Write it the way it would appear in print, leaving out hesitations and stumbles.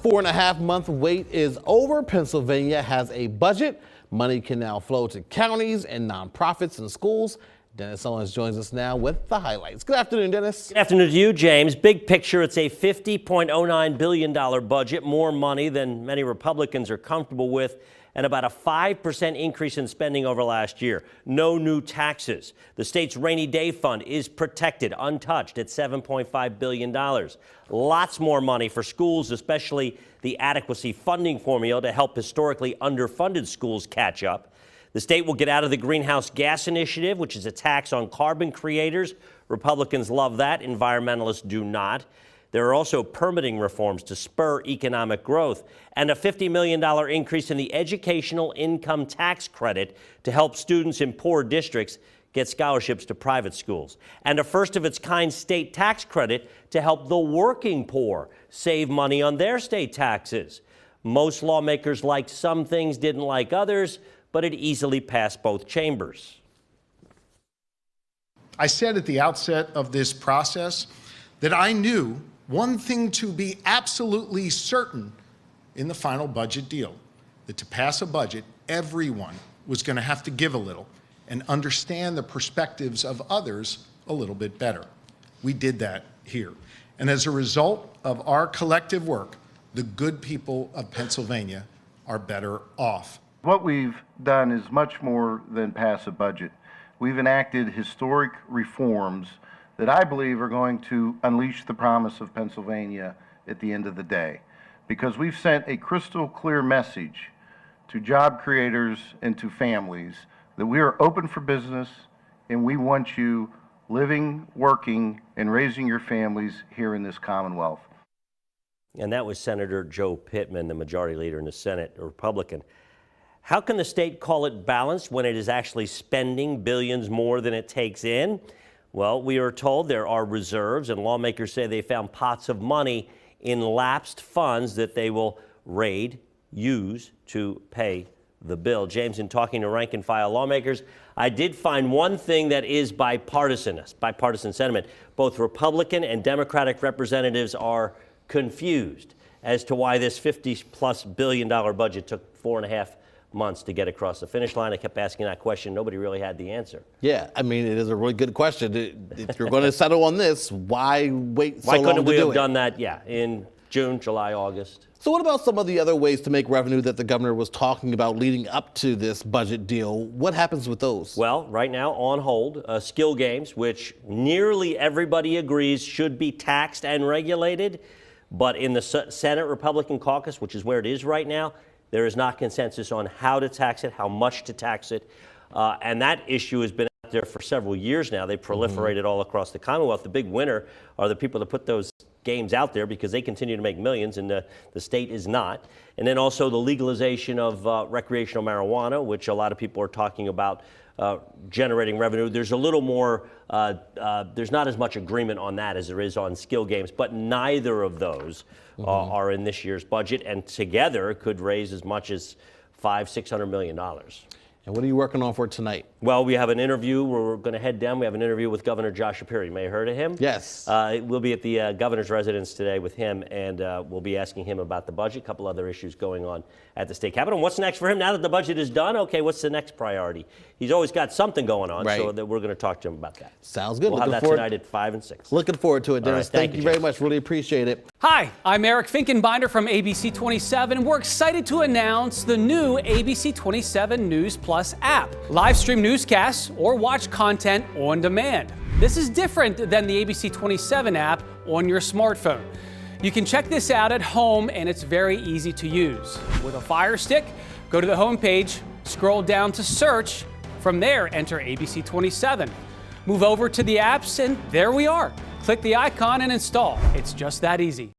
4.5-month wait is over. Pennsylvania has a budget. Money can now flow to counties and nonprofits and schools. Dennis Owens joins us now with the highlights. Good afternoon, Dennis. Good afternoon to you, James. Big picture, it's a $50.09 billion budget, more money than many Republicans are comfortable with, and about a 5% increase in spending over last year. No new taxes. The state's rainy day fund is protected, untouched at $7.5 billion. Lots more money for schools, especially the adequacy funding formula to help historically underfunded schools catch up. The state will get out of the greenhouse gas initiative, which is a tax on carbon creators. Republicans love that. Environmentalists do not. There are also permitting reforms to spur economic growth and a $50 million increase in the educational income tax credit to help students in poor districts get scholarships to private schools, and a first-of-its-kind state tax credit to help the working poor save money on their state taxes. Most lawmakers liked some things, didn't like others, but it easily passed both chambers. I said at the outset of this process that I knew one thing to be absolutely certain in the final budget deal, that to pass a budget, everyone was going to have to give a little and understand the perspectives of others a little bit better. We did that here. And as a result of our collective work, the good people of Pennsylvania are better off. What we've done is much more than pass a budget. We've enacted historic reforms that I believe are going to unleash the promise of Pennsylvania at the end of the day, because we've sent a crystal clear message to job creators and to families that we are open for business and we want you living, working, and raising your families here in this Commonwealth. And that was Senator Joe Pittman, the majority leader in the Senate, a Republican. How can the state call it balanced when it is actually spending billions more than it takes in? Well, we are told there are reserves, and lawmakers say they found pots of money in lapsed funds that they will use to pay the bill. James, in talking to rank and file lawmakers, I did find one thing that is bipartisan sentiment. Both Republican and Democratic representatives are confused as to why this $50+ billion budget took 4.5 months to get across the finish line. I kept asking that question. Nobody really had the answer. Yeah, I mean, it is a really good question. If you're going to settle on this, why wait so long to do it? Why couldn't we have done that, in June, July, August? So what about some of the other ways to make revenue that the governor was talking about leading up to this budget deal? What happens with those? Well, right now on hold, skill games, which nearly everybody agrees should be taxed and regulated. But in the Senate Republican caucus, which is where it is right now, there is not consensus on how to tax it, how much to tax it. And that issue has been out there for several years now. They proliferated all across the Commonwealth. The big winner are the people that put those games out there because they continue to make millions and the state is not. And then also the legalization of recreational marijuana, which a lot of people are talking about generating revenue. There's a little more, there's not as much agreement on that as there is on skill games, but neither of those are in this year's budget, and together could raise as much as $500-600 million. And what are you working on for tonight? Well, we have an interview where we're going to head down. We have an interview with Governor Josh Shapiro. You may have heard of him. Yes. We'll be at the governor's residence today with him, and we'll be asking him about the budget, a couple other issues going on at the state capitol. And what's next for him now that the budget is done? Okay, what's the next priority? He's always got something going on, right. So that we're going to talk to him about that. Sounds good. We'll have that tonight at 5 and 6. Looking forward to it, Dennis. Right, thank you very much. Really appreciate it. Hi, I'm Eric Finkenbinder from ABC 27, and we're excited to announce the new ABC 27 News Plus app. Live stream newscasts or watch content on demand. This is different than the ABC 27 app on your smartphone. You can check this out at home, and it's very easy to use. With a Fire Stick, go to the homepage, scroll down to search. From there, enter ABC 27. Move over to the apps, and there we are. Click the icon and install. It's just that easy.